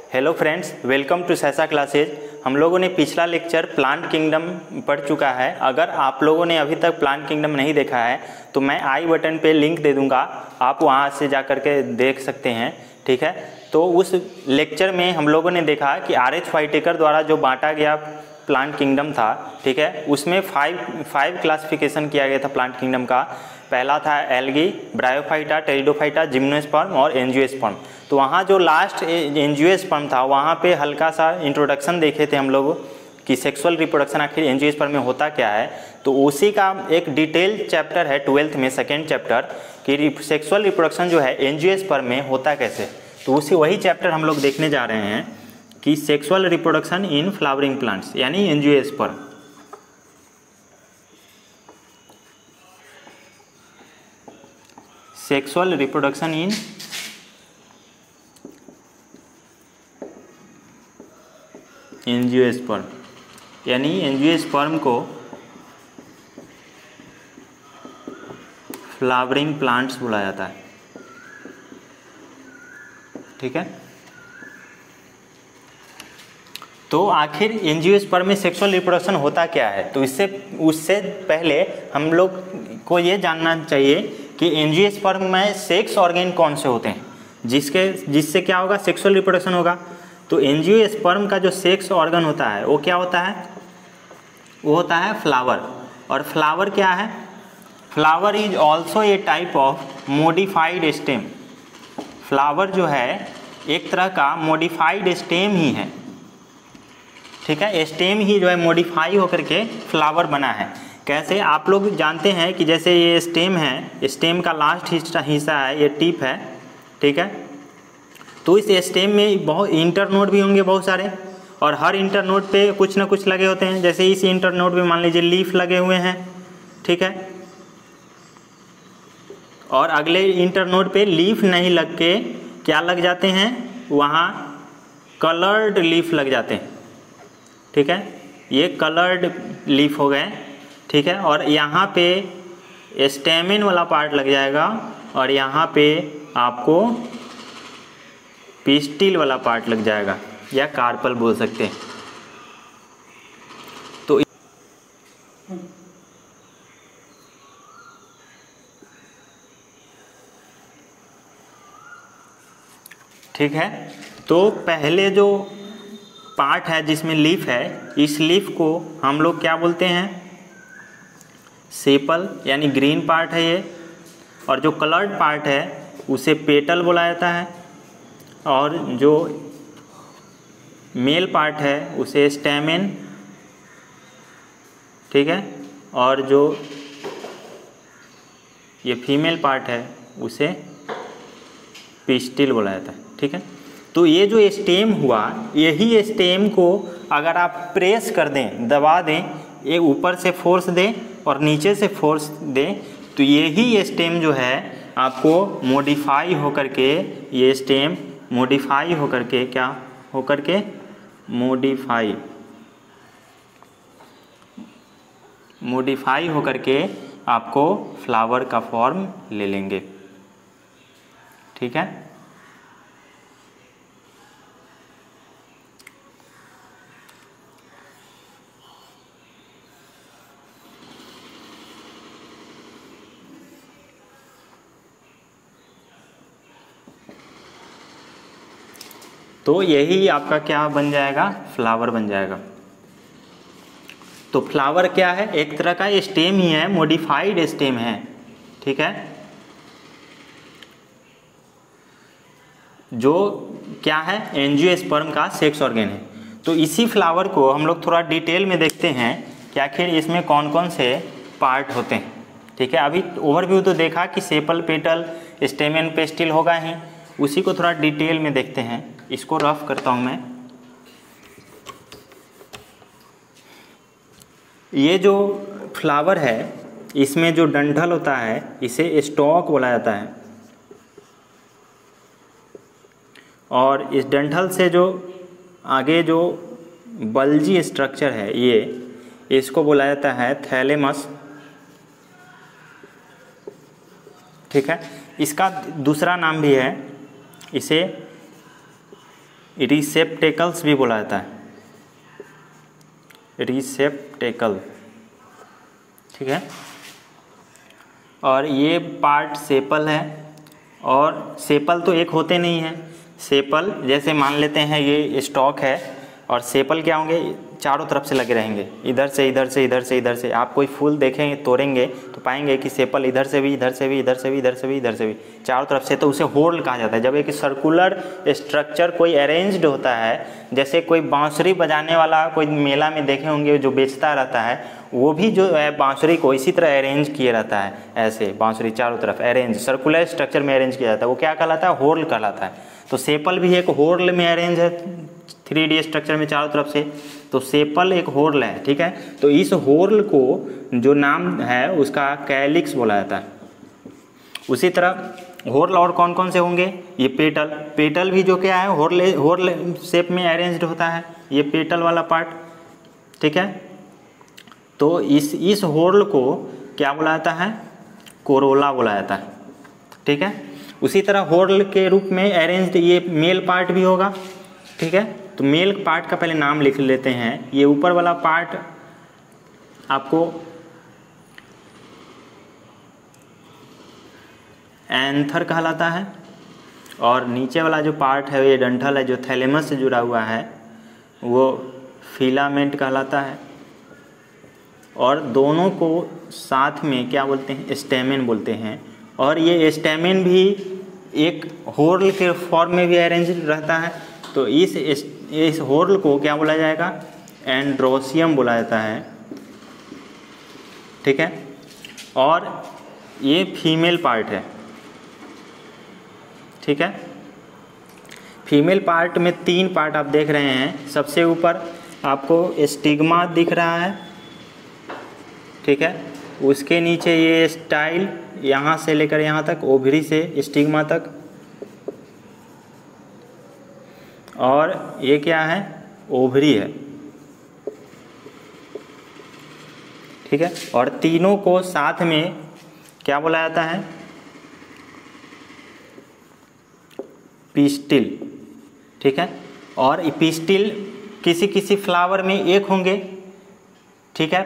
Hello friends, welcome to सहसा classes. हम लोगों ने पिछला लेक्चर प्लांट किंगडम पढ़ चुका है। अगर आप लोगों ने अभी तक प्लांट किंगडम नहीं देखा है तो मैं आई बटन पे लिंक दे दूंगा, आप वहां से जा कर के देख सकते हैं। ठीक है, तो उस लेक्चर में हम लोगों ने देखा कि RH व्हाइटेकर द्वारा जो बांटा गया प्लांट किंगडम था, ठीक है, उसमें फाइव क्लासिफिकेशन किया गया था प्लांट किंगडम का। पहला था एल्गी, ब्रायोफाइटा, टेरिडोफाइटा, जिम्नोस्पर्म और एंजियोस्पर्म। तो वहाँ जो लास्ट एंजियोस्पर्म था वहाँ पे हल्का सा इंट्रोडक्शन देखे थे हम लोग कि सेक्सुअल रिप्रोडक्शन आखिर एंजियोस्पर्म में होता क्या है। तो उसी का एक डिटेल चैप्टर है 12th में, सेकेंड चैप्टर, कि सेक्सुअल रिप्रोडक्शन जो है एंजियोस्पर्म में होता कैसे। तो वही चैप्टर हम लोग देखने जा रहे हैं कि sexual reproduction in flowering plants यानी angiosperm. Sexual reproduction in angiosperm यानी एंजियोस्पर्म को फ्लावरिंग प्लांट्स बोला जाता है। ठीक है, तो आखिर एंजियोस्पर्म में सेक्सुअल रिप्रोडक्शन होता क्या है। तो उससे पहले हम लोग को ये जानना चाहिए कि एंजियोस्पर्म में सेक्स ऑर्गन कौन से होते हैं जिससे क्या होगा, सेक्सुअल रिप्रोडक्शन होगा। तो एंजियोस्पर्म का जो सेक्स ऑर्गन होता है वो क्या होता है, वो होता है फ्लावर। और फ्लावर क्या है, flower is also a type of modified stem. Flower जो है एक तरह का मॉडिफाइड स्टेम ही है। ठीक है, स्टेम ही जो है मॉडिफाई होकर के फ्लावर बना है। कैसे, आप लोग जानते हैं कि जैसे ये स्टेम है, स्टेम का लास्ट हिस्सा है, ये टिप है। ठीक है, तो इस स्टेम में बहुत इंटरनोड भी होंगे बहुत सारे, और हर इंटरनोड पे कुछ ना कुछ लगे होते हैं। जैसे इस इंटरनोड पे मान लीजिए लीफ लगे हुए हैं। ठीक है, और अगले इंटरनोड पे लीफ नहीं लग के क्या लग जाते हैं, वहाँ कलर्ड लीफ लग जाते हैं। ठीक है, ये कलर्ड लीफ हो गए। ठीक है, और यहाँ पे स्टेमिन वाला पार्ट लग जाएगा और यहाँ पे आपको पिस्टिल वाला पार्ट लग जाएगा या कार्पल बोल सकते हैं। तो ठीक है, तो पहले जो पार्ट है जिसमें लीफ है, इस लीफ को हम लोग क्या बोलते हैं, सेपल यानी ग्रीन पार्ट है ये। और जो कलर्ड पार्ट है उसे पेटल बोला जाता है, और जो मेल पार्ट है उसे स्टेमेन। ठीक है, और जो ये फीमेल पार्ट है उसे पिस्टिल बोला जाता है। ठीक है, तो ये जो स्टेम हुआ, यही स्टेम को अगर आप प्रेस कर दें, दबा दें, ये ऊपर से फोर्स दें और नीचे से फोर्स दें, तो यही स्टेम जो है आपको मॉडिफाई होकर के, ये स्टेम मॉडिफाई होकर के क्या होकर के, मॉडिफाई होकर के आपको फ्लावर का फॉर्म ले लेंगे। ठीक है, तो यही आपका क्या बन जाएगा, फ्लावर बन जाएगा। तो फ्लावर क्या है, एक तरह का स्टेम ही है, मॉडिफाइड स्टेम है। ठीक है, जो क्या है, एंजियोस्पर्म का सेक्स ऑर्गन है। तो इसी फ्लावर को हम लोग थोड़ा डिटेल में देखते हैं कि आखिर इसमें कौन कौन से पार्ट होते हैं। ठीक है, अभी ओवरव्यू तो देखा कि सेपल, पेटल, स्टेमेन, पेस्टिल होगा ही, उसी को थोड़ा डिटेल में देखते हैं। इसको रफ करता हूँ मैं। ये जो फ्लावर है इसमें जो डंठल होता है इसे स्टॉक बोला जाता है, और इस डंठल से जो आगे जो बल्जी स्ट्रक्चर है ये, इसको बोला जाता है थैलेमस। ठीक है, इसका दूसरा नाम भी है, इसे रिसेप्टेकल्स भी बोला जाता है, रिसेप्टेकल, ठीक है। और ये पार्ट सेपल है, और सेपल तो एक होते नहीं हैं। सेपल जैसे मान लेते हैं ये स्टॉक है, और सेपल क्या होंगे, चारों तरफ से लगे रहेंगे, इधर से इधर से इधर से इधर से। आप कोई फूल देखेंगे तोड़ेंगे तो पाएंगे कि सेपल इधर से भी इधर से भी इधर से भी इधर से भी इधर से भी चारों तरफ से, तो उसे होल कहा जाता है। जब एक सर्कुलर स्ट्रक्चर कोई अरेंज्ड होता है, जैसे कोई बांसुरी बजाने वाला कोई मेला में देखे होंगे जो बेचता रहता है, वो भी जो है बांसुरी को इसी तरह अरेंज किया रहता है, ऐसे बांसुरी चारों तरफ अरेंज सर्कुलर स्ट्रक्चर में अरेंज किया जाता है, वो क्या कहलाता है, होल कहलाता है। तो सेपल भी एक होल में अरेंज है 3D स्ट्रक्चर में चारों तरफ से, तो सेपल एक होल है, ठीक है। तो इस होल को जो नाम है उसका कैलिक्स बोला जाता है। उसी तरह होल और कौन कौन से होंगे, ये पेटल, पेटल भी जो क्या है होल शेप में अरेंज्ड होता है, ये पेटल वाला पार्ट, ठीक है। तो इस होल को क्या बोला जाता है, कोरोला बोला जाता है, ठीक है। उसी तरह होल के रूप में अरेंज्ड ये मेल पार्ट भी होगा, ठीक है। तो मेल पार्ट का पहले नाम लिख लेते हैं। ये ऊपर वाला पार्ट आपको एंथर कहलाता है, और नीचे वाला जो पार्ट है ये डंठल है जो थैलेमस से जुड़ा हुआ है, वो फिलामेंट कहलाता है। और दोनों को साथ में क्या बोलते हैं, स्टेमेन बोलते हैं। और ये स्टेमेन भी एक होल के फॉर्म में भी अरेंज रहता है। तो इस होल को क्या बोला जाएगा, एंड्रोसियम बोला जाता है, ठीक है। और ये फीमेल पार्ट है, ठीक है। फीमेल पार्ट में 3 पार्ट आप देख रहे हैं। सबसे ऊपर आपको स्टिग्मा दिख रहा है, ठीक है। उसके नीचे ये स्टाइल यहाँ से लेकर यहाँ तक, ओवरी से स्टिग्मा तक। और ये क्या है, ओवरी है, ठीक है। और तीनों को साथ में क्या बोला जाता है, पिस्टिल, ठीक है। और पिस्टिल किसी किसी फ्लावर में एक होंगे, ठीक है।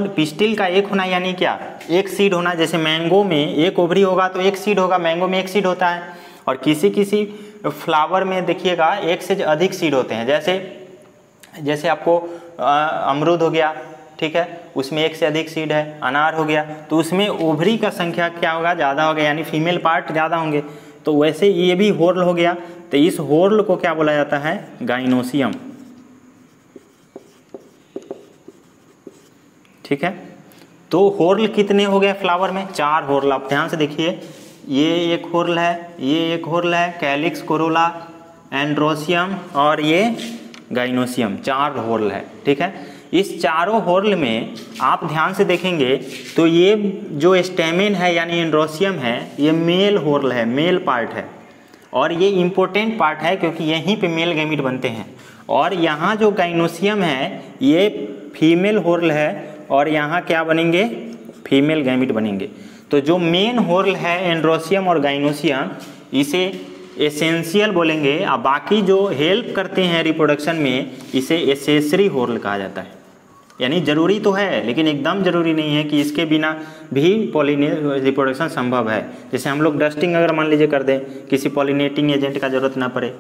पिस्टिल का एक होना यानी क्या, एक सीड होना। जैसे मैंगो में एक ओवरी होगा तो एक सीड होगा, मैंगो में एक सीड होता है। और किसी किसी फ्लावर में देखिएगा एक से अधिक सीड होते हैं। जैसे आपको अमरूद हो गया, ठीक है, उसमें एक से अधिक सीड है। अनार हो गया तो उसमें ओवरी का संख्या क्या होगा, ज़्यादा होगा, यानी फीमेल पार्ट ज़्यादा होंगे। तो वैसे ये भी होर्ल हो गया। तो इस होर्ल को क्या बोला जाता है, गाइनोसियम, ठीक है। तो होर्ल कितने हो गए फ्लावर में, 4 होर्ल। आप ध्यान से देखिए, ये एक होर्ल है, ये एक होर्ल है, कैलिक्स, कोरोला, एंड्रोसियम और ये गाइनोसियम, 4 होर्ल है, ठीक है। इस चारों होर्ल में आप ध्यान से देखेंगे तो ये जो स्टेमेन है यानी एंड्रोसियम है, ये मेल होर्ल है, मेल पार्ट है। और ये इम्पोर्टेंट पार्ट है क्योंकि यहीं पे मेल गैमीट बनते हैं। और यहाँ जो गाइनोसियम है ये फीमेल होर्ल है, और यहाँ क्या बनेंगे, फीमेल गैमीट बनेंगे। तो जो मेन होर्ल है एंड्रोसियम और गाइनोसियम, इसे एसेंशियल बोलेंगे। और बाकी जो हेल्प करते हैं रिप्रोडक्शन में, इसे एसेसरी होर्ल कहा जाता है। यानी जरूरी तो है लेकिन एकदम जरूरी नहीं है कि इसके बिना भी रिप्रोडक्शन संभव है। जैसे हम लोग डस्टिंग अगर मान लीजिए कर दें, किसी पॉलिनेटिंग एजेंट का जरूरत ना पड़े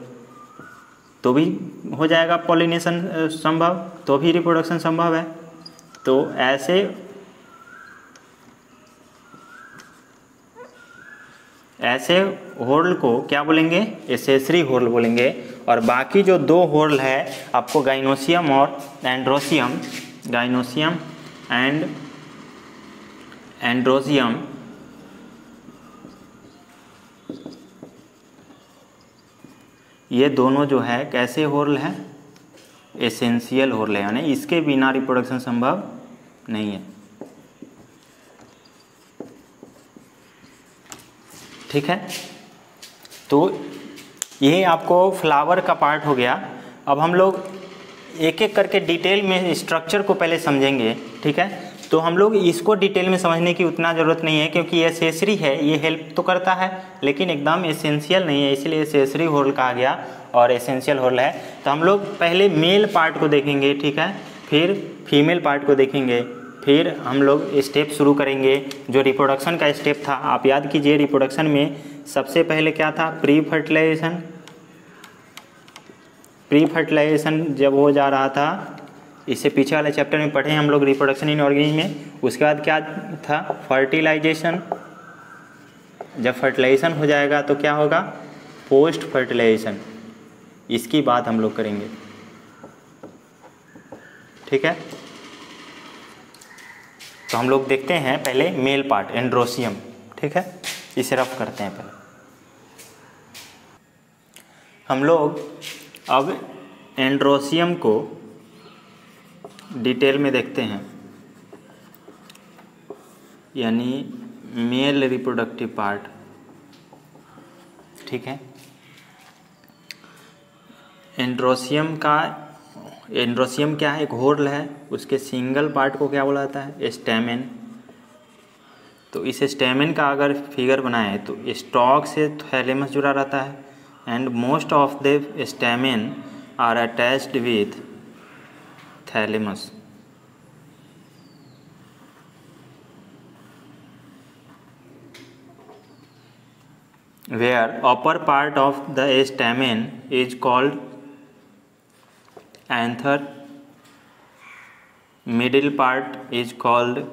तो भी हो जाएगा पॉलिनेशन संभव, तो भी रिप्रोडक्शन संभव है। तो ऐसे होर्ल को क्या बोलेंगे, एसेसरी होर्ल बोलेंगे। और बाकी जो 2 होर्ल है आपको गाइनोसियम और एंड्रोसियम, गाइनोसियम एंड एंड्रोसियम, ये दोनों जो है कैसे होर्ल है, एसेंशियल होर्ल है, यानी इसके बिना रिप्रोडक्शन संभव नहीं है, ठीक है। तो ये आपको फ्लावर का पार्ट हो गया। अब हम लोग एक एक करके डिटेल में स्ट्रक्चर को पहले समझेंगे, ठीक है। तो हम लोग इसको डिटेल में समझने की उतना ज़रूरत नहीं है, क्योंकि ये एसेसरी है, ये हेल्प तो करता है लेकिन एकदम एसेंशियल नहीं है, इसलिए एसेसरी होल कहा गया और एसेंशियल होल है। तो हम लोग पहले मेल पार्ट को देखेंगे, ठीक है, फिर फीमेल पार्ट को देखेंगे, फिर हम लोग स्टेप शुरू करेंगे जो रिप्रोडक्शन का स्टेप था। आप याद कीजिए रिप्रोडक्शन में सबसे पहले क्या था, प्री फर्टिलाइजेशन। प्री फर्टिलाइजेशन जब हो जा रहा था, इससे पीछे वाले चैप्टर में पढ़े हम लोग रिप्रोडक्शन इन ऑर्गेनिज्म में। उसके बाद क्या था, फर्टिलाइजेशन। जब फर्टिलाइजेशन हो जाएगा तो क्या होगा, पोस्ट फर्टिलाइजेशन। इसकी बात हम लोग करेंगे, ठीक है। तो हम लोग देखते हैं पहले मेल पार्ट, एंड्रोसियम, ठीक है, इसे रफ करते हैं पहले। हम लोग अब एंड्रोसियम को डिटेल में देखते हैं, यानी मेल रिप्रोडक्टिव पार्ट, ठीक है। एंड्रोसियम क्या है, एक होल है, उसके सिंगल पार्ट को क्या बोला जाता है, स्टैमेन। तो इस स्टैमेन का अगर फिगर बनाए तो स्टॉक से थैलेमस जुड़ा रहता है, and most of the stamen are attached with thalamus. Where upper part of the stamen is called anther, middle part is called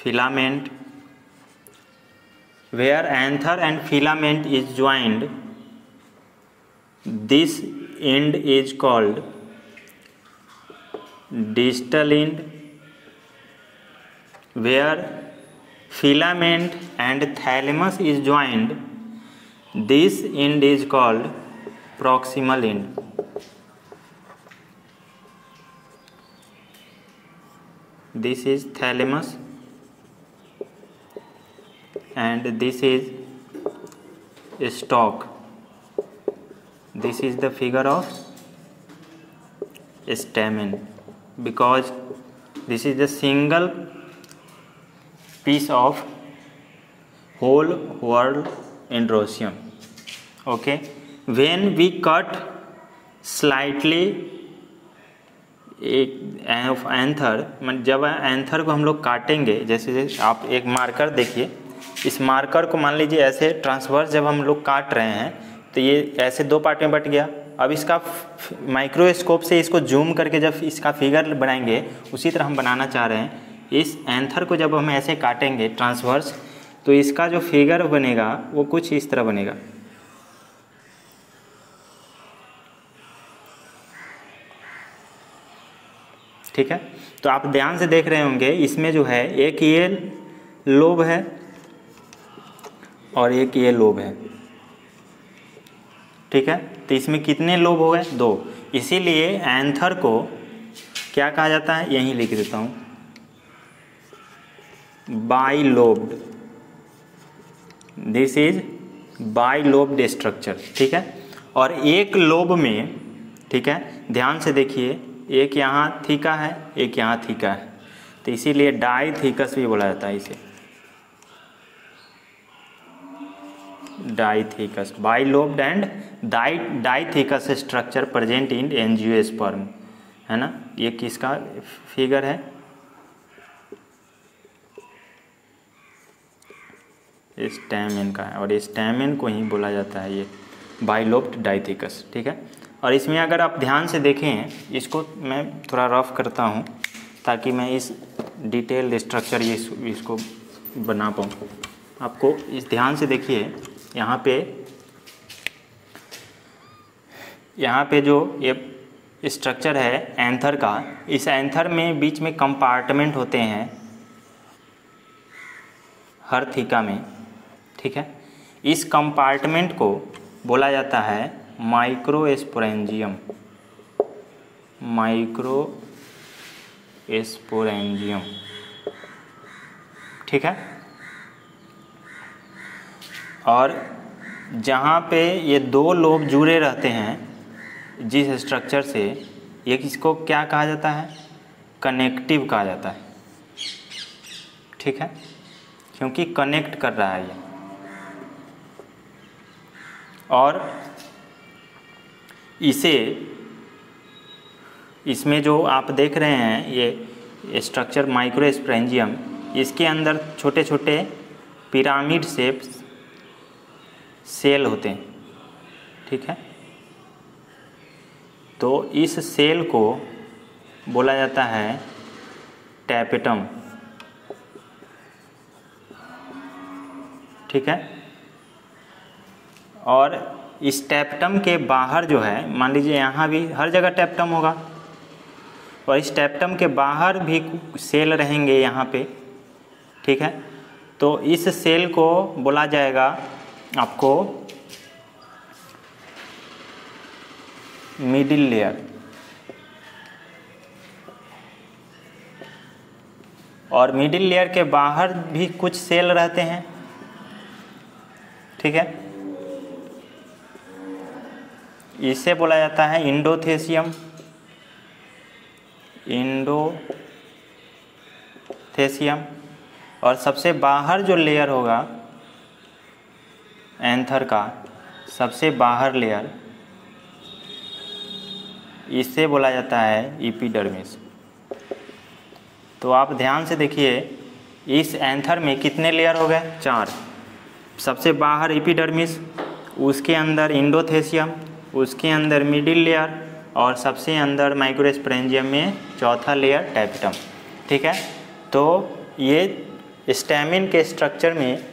filament. Where anther and filament is joined, this end is called distal end. Where filament and thalamus is joined, this end is called proximal end. This is thalamus and this is stalk. This is the figure of stamen, because this is the single piece of whole world androecium, okay. When we cut slightly एक anther, जब anther को हम लोग काटेंगे, जैसे आप एक marker देखिए, इस मार्कर को मान लीजिए ऐसे ट्रांसवर्स जब हम लोग काट रहे हैं तो ये ऐसे दो पार्ट में बट गया। अब इसका माइक्रोस्कोप से इसको जूम करके जब इसका फिगर बनाएंगे, उसी तरह हम बनाना चाह रहे हैं। इस एंथर को जब हम ऐसे काटेंगे ट्रांसवर्स, तो इसका जो फिगर बनेगा वो कुछ इस तरह बनेगा। ठीक है, तो आप ध्यान से देख रहे होंगे, इसमें जो है एक ये लोब है और एक ये लोब है, ठीक है। तो इसमें कितने लोब हो गए, 2। इसीलिए एंथर को क्या कहा जाता है, यहीं लिख देता हूँ, bilobed. This is bilobed structure, ठीक है। और एक लोब में, ठीक है, ध्यान से देखिए, एक यहाँ थीका है, एक यहाँ थीका है, तो इसीलिए डाइथीकस भी बोला जाता है इसे, dithecous. Bilobed and dithecous structure present in angiosperm, है ना। ये किसका फिगर है, स्टैमेन का है, और स्टैमेन को ही बोला जाता है ये बाइलोब्ड डाइथीकस, ठीक है। और इसमें अगर आप ध्यान से देखें, इसको मैं थोड़ा रफ करता हूँ ताकि मैं इस डिटेल स्ट्रक्चर इसको बना पाऊँ। आपको इस ध्यान से देखिए, यहाँ पे जो ये स्ट्रक्चर है एंथर का, इस एंथर में बीच में कंपार्टमेंट होते हैं हर थीका में, ठीक है। इस कंपार्टमेंट को बोला जाता है माइक्रोस्पोरेंजियम, माइक्रोस्पोरेंजियम, ठीक है। और जहाँ पे ये 2 लोब जुड़े रहते हैं जिस स्ट्रक्चर से, ये किसको क्या कहा जाता है, कनेक्टिव कहा जाता है, ठीक है, क्योंकि कनेक्ट कर रहा है ये। और इसमें जो आप देख रहे हैं ये स्ट्रक्चर माइक्रोस्पोरेंजियम, इसके अंदर छोटे छोटे पिरामिड शेप सेल होते हैं, ठीक है। तो इस सेल को बोला जाता है टैपेटम, ठीक है। और इस टैपेटम के बाहर जो है, मान लीजिए यहाँ भी हर जगह टैपेटम होगा, और इस टैपेटम के बाहर भी सेल रहेंगे यहाँ पे, ठीक है। तो इस सेल को बोला जाएगा आपको मिडिल लेयर, और मिडिल लेयर के बाहर भी कुछ सेल रहते हैं, ठीक है। इसे बोला जाता है इंडोथेसियम, और सबसे बाहर जो लेयर होगा एंथर का, सबसे बाहर लेयर, इसे बोला जाता है एपिडर्मिस। तो आप ध्यान से देखिए, इस एंथर में कितने लेयर हो गए? 4। सबसे बाहर एपिडर्मिस, उसके अंदर इंडोथेसियम, उसके अंदर मिडिल लेयर, और सबसे अंदर माइक्रोस्पोरेंजियम में चौथा लेयर टैपेटम, ठीक है। तो ये स्टैमिन के स्ट्रक्चर में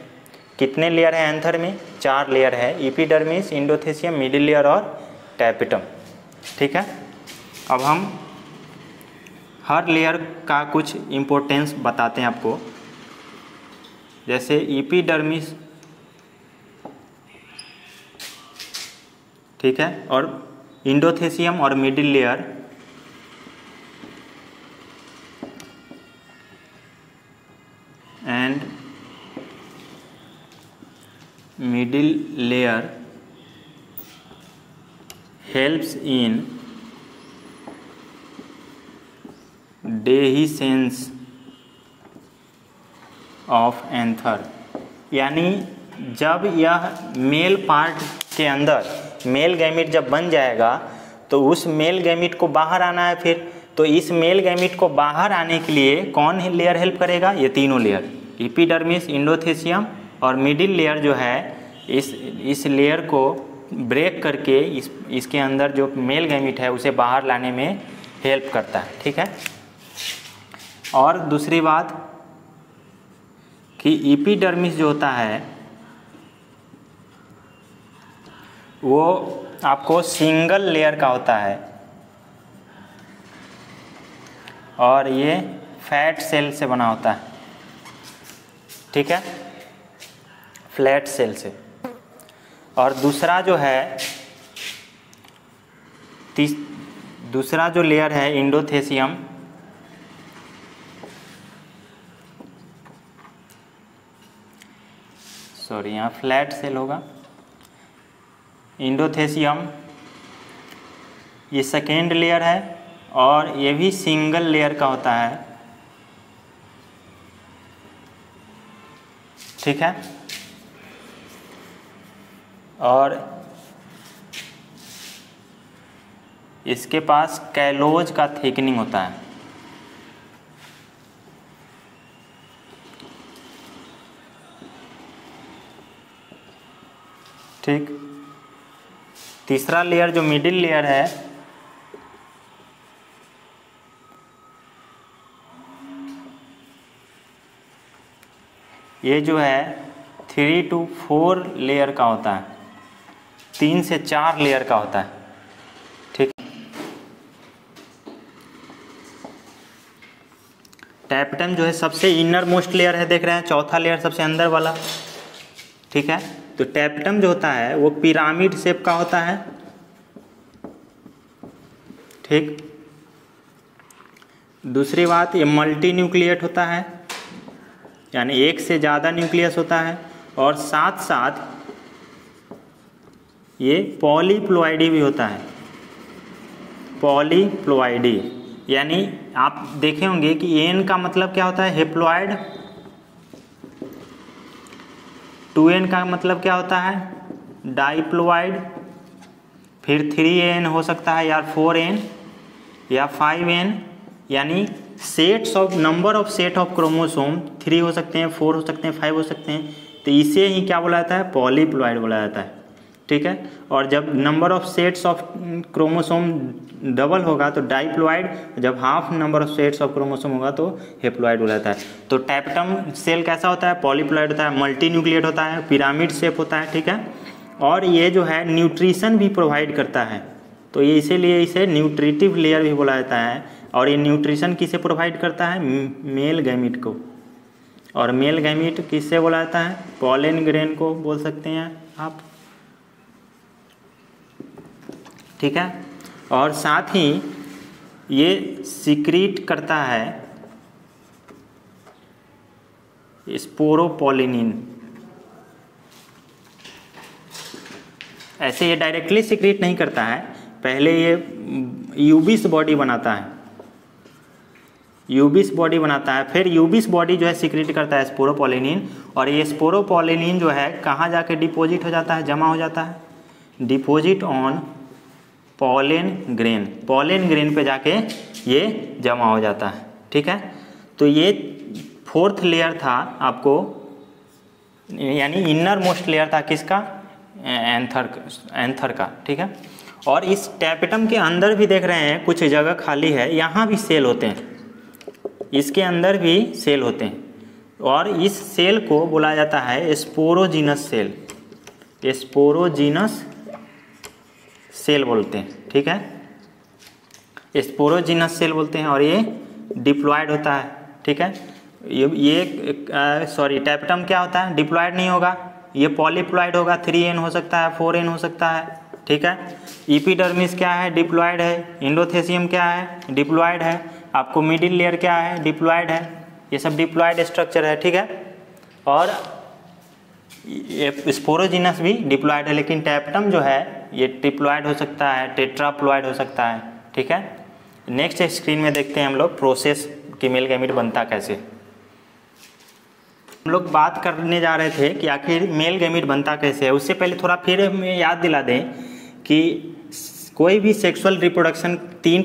कितने लेयर हैं? एंथर में 4 लेयर है, एपिडर्मिस, इंडोथेसियम, मिडिल लेयर और टैपेटम, ठीक है। अब हम हर लेयर का कुछ इम्पोर्टेंस बताते हैं आपको। जैसे एपिडर्मिस, ठीक है, और इंडोथेसियम और middle layer, and middle layer helps in dehiscence of anther. यानी जब यह मेल पार्ट के अंदर मेल गैमिट जब बन जाएगा तो उस मेल गैमिट को बाहर आना है फिर, तो इस मेल गैमिट को बाहर आने के लिए कौन लेयर हेल्प करेगा? ये तीनों लेयर, एपिडर्मिस, इंडोथेसियम और मिडिल लेयर जो है इस लेयर को ब्रेक करके इसके अंदर जो मेल गैमिट है उसे बाहर लाने में हेल्प करता है, ठीक है। और दूसरी बात कि एपिडर्मिस जो होता है वो आपको सिंगल लेयर का होता है, और ये फैट सेल से बना होता है, ठीक है, फ्लैट सेल से। और दूसरा जो है दूसरा जो लेयर है इंडोथेसियम, सॉरी यहाँ फ्लैट सेल होगा, इंडोथेसियम ये सेकेंड लेयर है, और ये भी सिंगल लेयर का होता है, ठीक है। और इसके पास कैलोज का थिकनिंग होता है, ठीक। तीसरा लेयर जो मिडिल लेयर है ये जो है 3 to 4 लेयर का होता है, 3 से 4 लेयर का होता है, ठीक। टैपेटम जो है सबसे इनर मोस्ट लेयर है, देख रहे हैं, चौथा लेयर सबसे अंदर वाला, ठीक है। तो टैपेटम जो होता है वो पिरामिड शेप का होता है, ठीक। दूसरी बात, ये मल्टी न्यूक्लिएट होता है, यानी एक से ज़्यादा न्यूक्लियस होता है, और साथ साथ ये पॉलीप्लॉइडी भी होता है, पॉलीप्लॉइडी, यानी आप देखे होंगे कि एन का मतलब क्या होता है हेप्लॉइड, 2n का मतलब क्या होता है डाइप्लॉइड, फिर 3n हो सकता है या 4n या 5n, यानी sets of number of set of chromosome 3 हो सकते हैं, 4 हो सकते हैं, 5 हो सकते हैं, तो इसे ही क्या बोला जाता है पॉलीप्लॉइड बोला जाता है। ठीक है, और जब number of sets of chromosome double होगा तो डाइप्लॉइड, जब half number of sets of chromosome होगा तो हेप्लॉइड बोला जाता है। तो टैपेटम सेल कैसा होता है पॉलीप्लॉइड होता है, मल्टी न्यूक्लिएट होता है, पिरामिड शेप होता है। ठीक है, और ये जो है न्यूट्रिशन भी प्रोवाइड करता है, तो ये इसीलिए इसे न्यूट्रिटिव लेयर भी बोला जाता है। और ये न्यूट्रिशन किसे प्रोवाइड करता है मेल गैमीट को, और मेल गैमीट किससे बोला जाता है पॉलन ग्रेन को बोल सकते हैं आप। ठीक है, और साथ ही ये सिक्रीट करता है स्पोरोपोलिनिन, ऐसे ये डायरेक्टली सिक्रीट नहीं करता है, पहले ये यूबिस बॉडी बनाता है, यूबिस बॉडी बनाता है, फिर यूबिस बॉडी जो है सिक्रीट करता है स्पोरोपोलिनिन, और ये स्पोरोपोलिनिन जो है कहाँ जाके डिपॉजिट हो जाता है, जमा हो जाता है deposit on pollen grain, pollen grain पे जाके ये जमा हो जाता है। ठीक है, तो ये फोर्थ लेयर था आपको, यानी इनर मोस्ट लेयर था किसका एंथर का। ठीक है, और इस टैपेटम के अंदर भी देख रहे हैं कुछ जगह खाली है, यहाँ भी सेल होते हैं, इसके अंदर भी सेल होते हैं, और इस सेल को बोला जाता है स्पोरोजीनस सेल, स्पोरोजीनस सेल बोलते हैं। ठीक है, स्पोरोजीनस सेल बोलते हैं, और ये डिप्लॉयड होता है। ठीक है, ये सॉरी टैपेटम क्या होता है डिप्लॉयड नहीं होगा, ये पॉलीप्लॉयड होगा, 3n हो सकता है, 4n हो सकता है। ठीक है, एपिडर्मिस क्या है डिप्लॉयड है, एंडोथेसियम क्या है डिप्लॉयड है, आपको मिडिल लेयर क्या है डिप्लॉयड है, ये सब डिप्लॉयड स्ट्रक्चर है। ठीक है, और स्पोरोजीनस भी डिप्लॉयड है, लेकिन टैपेटम जो है ये ट्रिप्लॉयड हो सकता है, टेट्राप्लॉयड हो सकता है। ठीक है, नेक्स्ट स्क्रीन में देखते हैं हम लोग प्रोसेस कि मेल गैमीट बनता कैसे। हम लोग बात करने जा रहे थे कि आखिर मेल गैमीट बनता कैसे है, उससे पहले थोड़ा फिर हमें याद दिला दें कि कोई भी सेक्सुअल रिप्रोडक्शन 3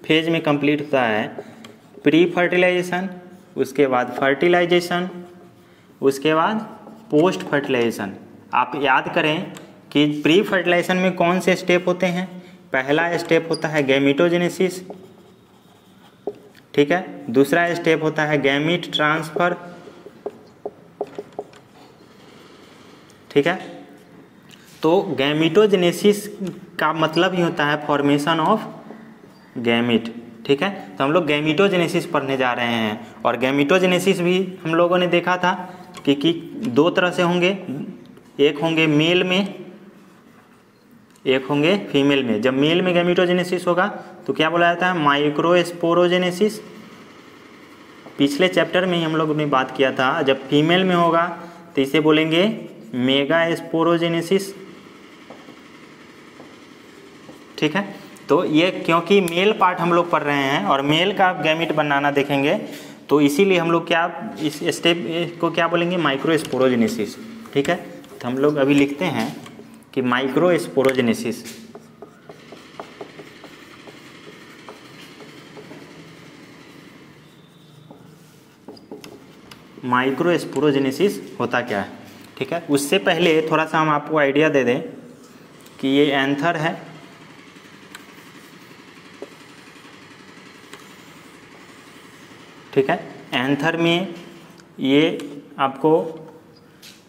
फेज में कंप्लीट होता है, प्री फर्टिलाइजेशन, उसके बाद फर्टिलाइजेशन, उसके बाद पोस्ट फर्टिलाइजेशन। आप याद करें कि प्री फर्टिलाइजेशन में कौन से स्टेप होते हैं, पहला स्टेप होता है गैमीटोजेनेसिस। ठीक है, दूसरा स्टेप होता है गैमीट ट्रांसफर। ठीक है, तो गैमीटोजेनेसिस का मतलब ही होता है फॉर्मेशन ऑफ गैमीट। ठीक है, तो हम लोग गैमीटोजेनेसिस पढ़ने जा रहे हैं, और गैमीटोजेनेसिस भी हम लोगों ने देखा था कि 2 तरह से होंगे, एक होंगे मेल में, एक होंगे फीमेल में। जब मेल में गैमीटोजेनेसिस होगा तो क्या बोला जाता है माइक्रोस्पोरोजेनेसिस, पिछले चैप्टर में ही हम लोगों ने बात किया था। जब फीमेल में होगा तो इसे बोलेंगे मेगा स्पोरोजेनेसिस। ठीक है, तो ये क्योंकि मेल पार्ट हम लोग पढ़ रहे हैं और मेल का गैमीट बनाना देखेंगे, तो इसीलिए हम लोग क्या इस स्टेप को क्या बोलेंगे माइक्रोस्पोरोजेनेसिस। ठीक है, तो हम लोग अभी लिखते हैं कि माइक्रोस्पोरोजेनेसिस। माइक्रोस्पोरोजेनेसिस होता क्या है। ठीक है, उससे पहले थोड़ा सा हम आपको आइडिया दे दें कि ये एंथर है, ठीक है, एंथर में ये आपको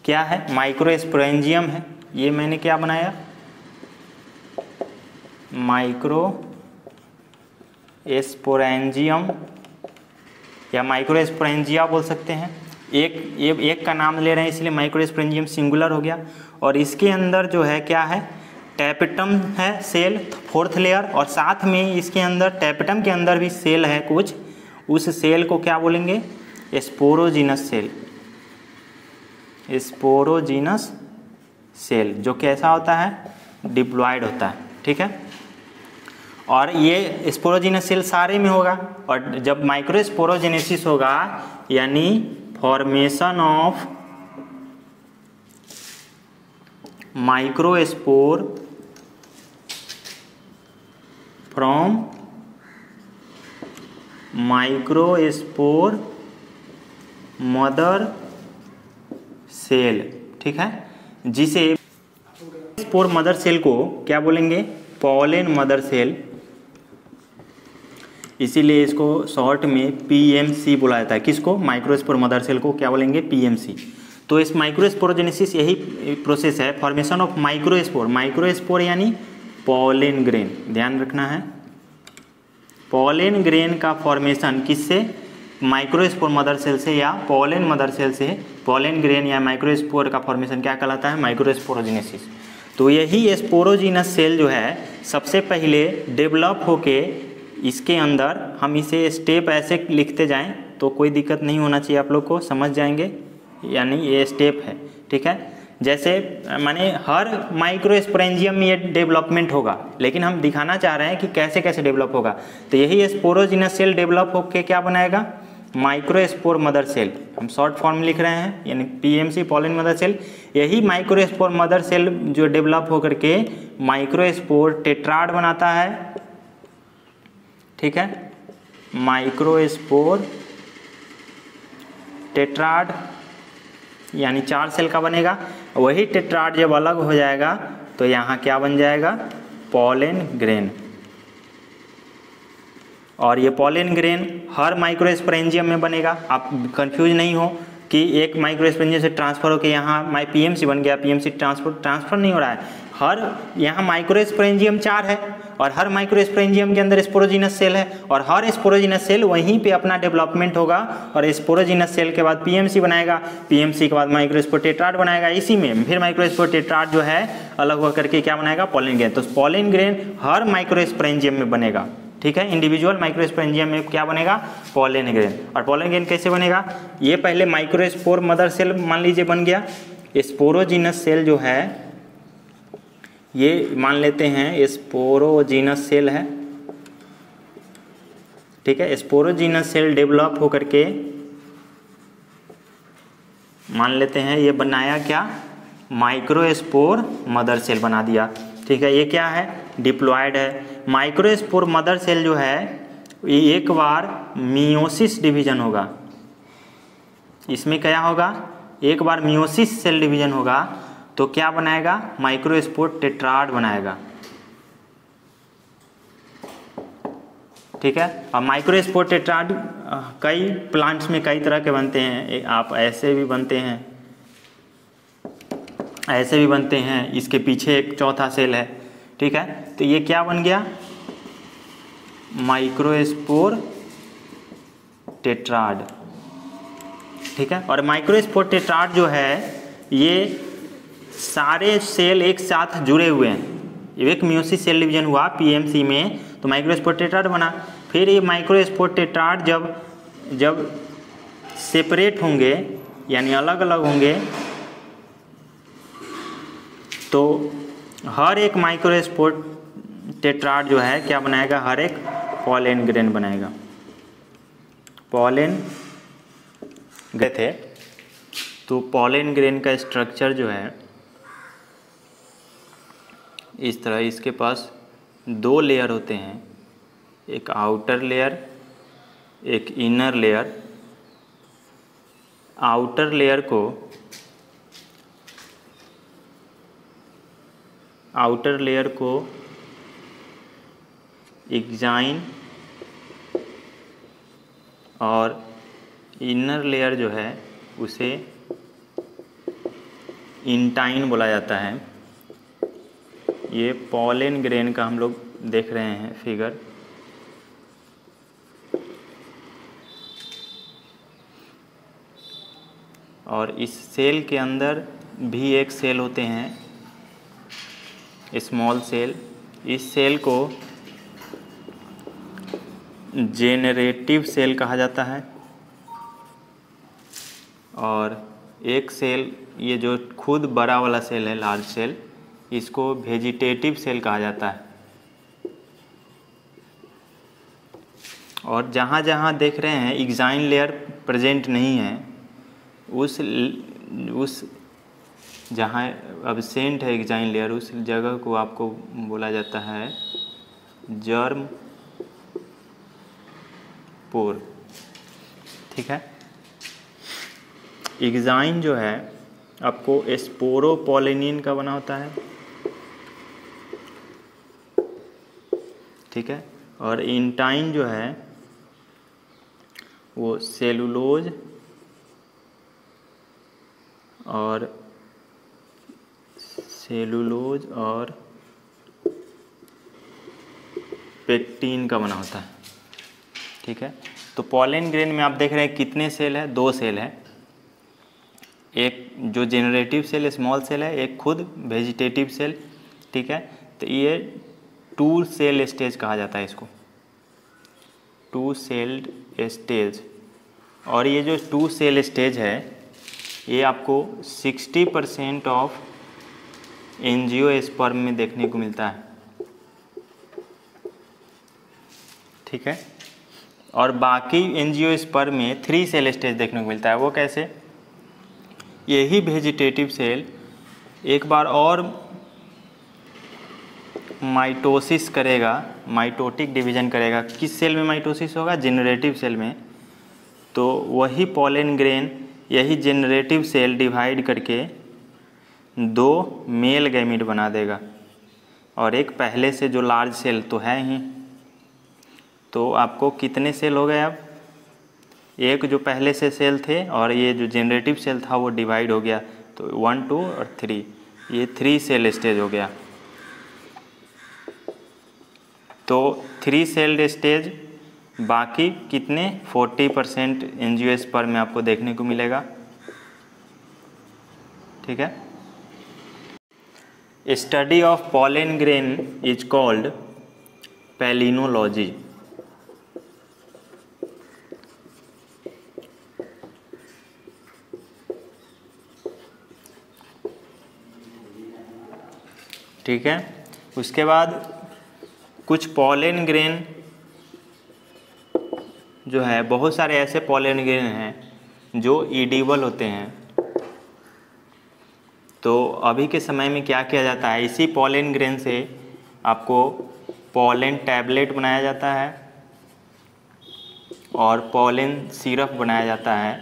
क्या है माइक्रोस्पोरेंजियम है, ये मैंने क्या बनाया माइक्रोस्पोरेंजियम या माइक्रोस्पोरेंजिया बोल सकते हैं। एक का नाम ले रहे हैं इसलिए माइक्रोस्पोरेंजियम सिंगुलर हो गया। और इसके अंदर जो है क्या है टैपेटम है सेल 4th लेयर, और साथ में इसके अंदर टैपेटम के अंदर भी सेल है कुछ, उस सेल को क्या बोलेंगे स्पोरोजीनस सेल। स्पोरोजीनस सेल जो कैसा होता है डिप्लॉयड होता है। ठीक है, और ये स्पोरोजिनस सेल सारे में होगा। और जब माइक्रोस्पोरोजेनेसिस होगा यानी formation of microspore from microspore mother cell, ठीक है, जिसे स्पोर मदर सेल को क्या बोलेंगे, पॉलन मदर सेल, इसीलिए इसको शॉर्ट में पीएमसी बोला जाता है। किसको, माइक्रोस्पोर मदर सेल को क्या बोलेंगे, पीएमसी। तो इस माइक्रोस्पोरोजेनेसिस यही प्रोसेस है, फॉर्मेशन ऑफ माइक्रोस्पोर। माइक्रोस्पोर यानी पॉलन ग्रेन, ध्यान रखना है, पॉलन ग्रेन का फॉर्मेशन किससे, माइक्रोस्पोर मदर सेल से या पॉलन मदर सेल से। पॉलन ग्रेन या माइक्रोस्पोर का फॉर्मेशन क्या कहलाता है, माइक्रोस्पोरोजेनेसिस। तो यही स्पोरोजिनस सेल जो है सबसे पहले डेवलप होके इसके अंदर, हम इसे स्टेप ऐसे लिखते जाएं तो कोई दिक्कत नहीं होना चाहिए, आप लोग को समझ जाएंगे, यानी ये स्टेप है, ठीक है। जैसे माने हर माइक्रोस्पोरेंजियम में ये डेवलपमेंट होगा, लेकिन हम दिखाना चाह रहे हैं कि कैसे कैसे डेवलप होगा। तो यही स्पोरोजिनस सेल डेवलप होकर क्या बनाएगा, माइक्रोस्पोर मदर सेल, हम शॉर्ट फॉर्म में लिख रहे हैं, यानी पीएमसी, पॉलन मदर सेल। यही माइक्रोस्पोर मदर सेल जो डेवलप होकर के माइक्रोस्पोर टेट्राड बनाता है, ठीक है, माइक्रोस्पोर टेट्राड यानी 4 सेल का बनेगा। वही टेट्राड जब अलग हो जाएगा तो यहाँ क्या बन जाएगा, पॉलन ग्रेन। और ये पॉलन ग्रेन हर माइक्रोस्पोरेंजियम में बनेगा। आप कंफ्यूज नहीं हो कि एक माइक्रोस्पोरेंजियम से ट्रांसफर होकर यहाँ पीएमसी बन गया, पीएमसी ट्रांसफर नहीं हो रहा है। हर यहाँ माइक्रोस्पोरेंजियम 4 है और हर माइक्रोस्पोरेंजियम के अंदर स्पोरोजिनस सेल है, और हर स्पोरोजिनस सेल वहीं पे अपना डेवलपमेंट होगा और स्पोरोजिनस सेल के बाद पीएमसी बनाएगा, पीएमसी के बाद माइक्रोस्पोर टेट्राड बनाएगा, इसी में फिर माइक्रोस्पोर टेट्राड जो है अलग होकर के क्या बनाएगा, पॉलन ग्रेन। तो पॉलन ग्रेन हर माइक्रोस्पोरेंजियम में बनेगा, ठीक है, इंडिविजुअल माइक्रोस्पोरेंजियम में क्या बनेगा, पॉलन ग्रेन। और पॉलन ग्रेन कैसे बनेगा, ये पहले माइक्रोस्पोर मदर सेल मान लीजिए बन गया, स्पोरोजिनस सेल जो है ये मान लेते हैं स्पोरोजिनस सेल है, ठीक है। स्पोरोजिनस सेल डेवलप होकर के मान लेते हैं ये बनाया क्या, माइक्रोस्पोर मदर सेल बना दिया, ठीक है। ये क्या है, डिप्लॉयड है। माइक्रोस्पोर मदर सेल जो है ये एक बार मियोसिस डिवीजन होगा, इसमें क्या होगा, एक बार मियोसिस सेल डिवीजन होगा तो क्या बनाएगा, माइक्रोस्पोर टेट्राड बनाएगा, ठीक है। और माइक्रोस्पोर टेट्राड कई प्लांट्स में कई तरह के बनते हैं, आप ऐसे भी बनते हैं, ऐसे भी बनते हैं, इसके पीछे एक चौथा सेल है, ठीक है। तो ये क्या बन गया, माइक्रोस्पोर टेट्राड, ठीक है। और माइक्रोस्पोर टेट्राड जो है ये सारे सेल एक साथ जुड़े हुए हैं, एक मियोसिस सेल डिवीजन हुआ पीएमसी में तो माइक्रोस्पोर टेट्राड बना। फिर ये माइक्रोस्पोर टेट्राड जब सेपरेट होंगे यानी अलग अलग होंगे तो हर एक माइक्रोस्पोर टेट्राड जो है क्या बनाएगा, हर एक पॉलन ग्रेन बनाएगा। पॉलन गए थे तो पॉलन ग्रेन का स्ट्रक्चर जो है इस तरह, इसके पास 2 लेयर होते हैं, एक आउटर लेयर एक इनर लेयर। आउटर लेयर को एक्साइन और इनर लेयर जो है उसे इंटाइन बोला जाता है। ये पॉलन ग्रेन का हम लोग देख रहे हैं फिगर। और इस सेल के अंदर भी एक सेल होते हैं, स्मॉल सेल। इस सेल को जेनरेटिव सेल कहा जाता है। और एक सेल, ये जो खुद बड़ा वाला सेल है, लार्ज सेल, इसको वेजिटेटिव सेल कहा जाता है। और जहाँ जहाँ देख रहे हैं एक्साइन लेयर प्रेजेंट नहीं है, उस जहाँ एब्सेंट है एक्साइन लेयर, उस जगह को आपको बोला जाता है जर्म पोर। ठीक है। एक्साइन जो है आपको स्पोरोपोलिनिन का बना होता है। ठीक है। और इंटाइन जो है वो सेलुलोज और पेक्टिन का बना होता है। ठीक है। तो पॉलन ग्रेन में आप देख रहे हैं कितने सेल है, 2 सेल है। एक जो जेनरेटिव सेल स्मॉल सेल है, एक खुद वेजिटेटिव सेल। ठीक है। तो ये 2 सेल स्टेज कहा जाता है इसको, 2 सेल्ड स्टेज। और ये जो 2 सेल स्टेज है ये आपको 60% ऑफ एंजियोस्पर्म में देखने को मिलता है। ठीक है। और बाकी एंजियोस्पर्म में 3 सेल स्टेज देखने को मिलता है। वो कैसे? यही वेजिटेटिव सेल एक बार और माइटोसिस करेगा, माइटोटिक डिवीजन करेगा। किस सेल में माइटोसिस होगा? जेनरेटिव सेल में। तो वही पॉलन ग्रेन यही जेनरेटिव सेल डिवाइड करके 2 मेल गैमीट बना देगा और एक पहले से जो लार्ज सेल तो है ही। तो आपको कितने सेल हो गए अब? एक जो पहले से सेल थे और ये जो जेनरेटिव सेल था वो डिवाइड हो गया, तो 1, 2 और 3, ये 3 सेल स्टेज हो गया। तो 3 सेल्ड स्टेज, बाकी कितने 40% एंजियोस्पर्म में आपको देखने को मिलेगा। ठीक है। Study of pollen grain is called palynology. ठीक है। उसके बाद कुछ पॉलन ग्रेन जो है, बहुत सारे ऐसे पॉलन ग्रेन हैं जो ईडिबल होते हैं। तो अभी के समय में क्या किया जाता है, इसी पॉलन ग्रेन से आपको पॉलन टैबलेट बनाया जाता है और पॉलन सिरप बनाया जाता है।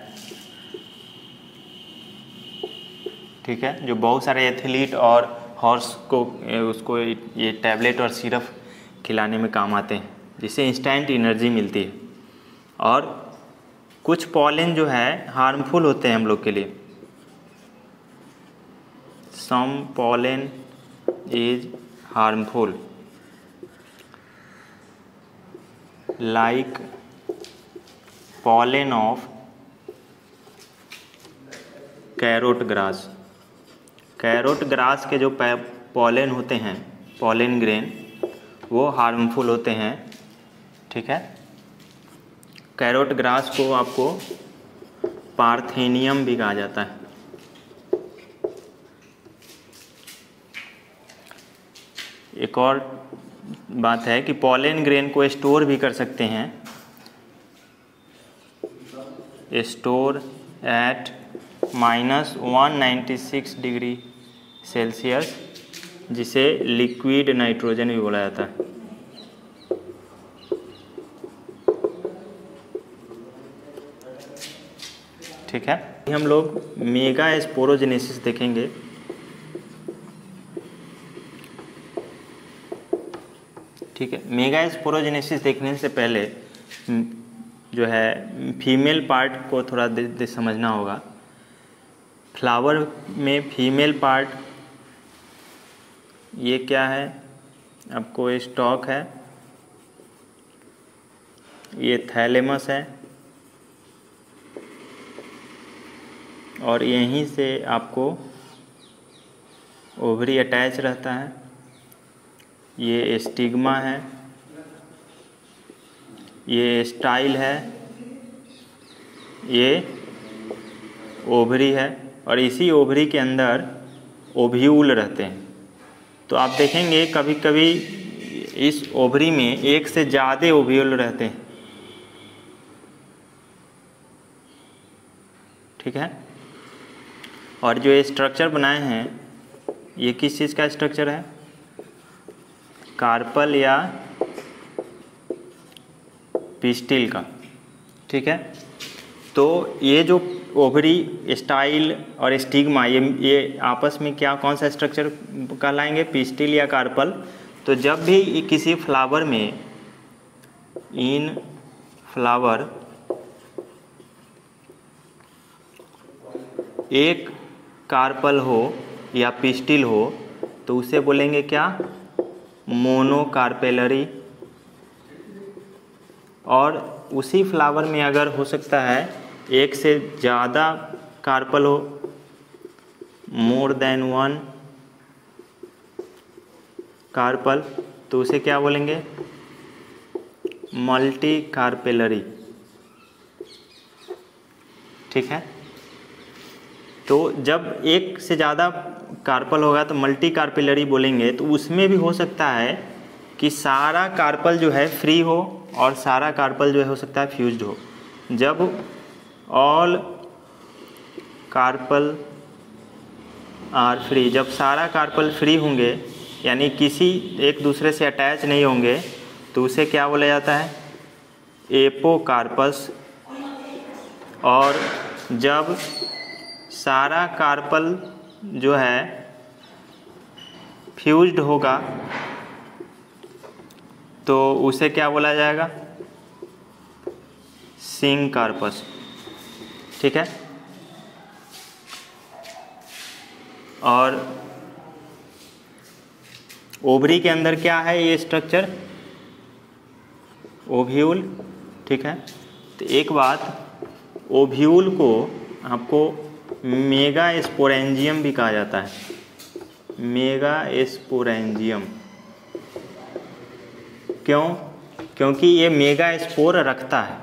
ठीक है। जो बहुत सारे एथलीट और हॉर्स को उसको ये टैबलेट और सिरप खिलाने में काम आते हैं, जिससे इंस्टेंट एनर्जी मिलती है। और कुछ पॉलन जो है हार्मफुल होते हैं हम लोग के लिए। Some pollen is harmful like pollen of carrot grass. Carrot grass के जो पॉलन होते हैं, पॉलन ग्रेन, वो हार्मफुल होते हैं। ठीक है। कैरोट ग्रास को आपको पार्थेनियम भी कहा जाता है। एक और बात है कि पॉलन ग्रेन को स्टोर भी कर सकते हैं, स्टोर एट -196 डिग्री सेल्सियस, जिसे लिक्विड नाइट्रोजन भी बोला जाता है। ठीक है। हम लोग मेगा स्पोरोजेनेसिस देखेंगे। ठीक है। मेगा स्पोरोजेनेसिस देखने से पहले जो है फीमेल पार्ट को थोड़ा समझना होगा। फ्लावर में फीमेल पार्ट ये क्या है, आपको स्टॉक है, ये थैलेमस है और यहीं से आपको ओवरी अटैच रहता है। ये स्टिग्मा है, ये स्टाइल है, ये ओवरी है और इसी ओवरी के अंदर ओव्यूल रहते हैं। तो आप देखेंगे कभी कभी इस ओवरी में एक से ज़्यादा ओव्यूल रहते हैं। ठीक है। और जो ये स्ट्रक्चर बनाए हैं ये किस चीज़ का स्ट्रक्चर है, कार्पल या पिस्टिल का, ठीक है। तो ये जो ओवरी, स्टाइल और स्टिग्मा ये आपस में क्या, कौन सा स्ट्रक्चर कहलाएंगे, पिस्टिल या कार्पल। तो जब भी किसी फ्लावर में, इन फ्लावर एक कार्पल हो या पिस्टिल हो तो उसे बोलेंगे क्या, मोनोकार्पेलरी। और उसी फ्लावर में अगर हो सकता है एक से ज़्यादा कार्पल हो, मोर देन वन कार्पल, तो उसे क्या बोलेंगे, मल्टी कार्पेलरी, ठीक है। तो जब एक से ज़्यादा कार्पल होगा तो मल्टी कार्पेलरी बोलेंगे। तो उसमें भी हो सकता है कि सारा कार्पल जो है फ्री हो और सारा कार्पल जो है हो सकता है फ्यूज्ड हो। जब ऑल कार्पल आर फ्री, जब सारा कार्पल फ्री होंगे यानी किसी एक दूसरे से अटैच नहीं होंगे तो उसे क्या बोला जाता है, एपोकार्पस। और जब सारा कार्पल जो है फ्यूज्ड होगा तो उसे क्या बोला जाएगा, सिंकार्पस, ठीक है। और ओवरी के अंदर क्या है ये स्ट्रक्चर, ओव्यूल, ठीक है। तो एक बात, ओव्यूल को आपको मेगा स्पोरेंजियम भी कहा जाता है, मेगा स्पोरेंजियम। क्यों, क्योंकि ये मेगा स्पोर रखता है।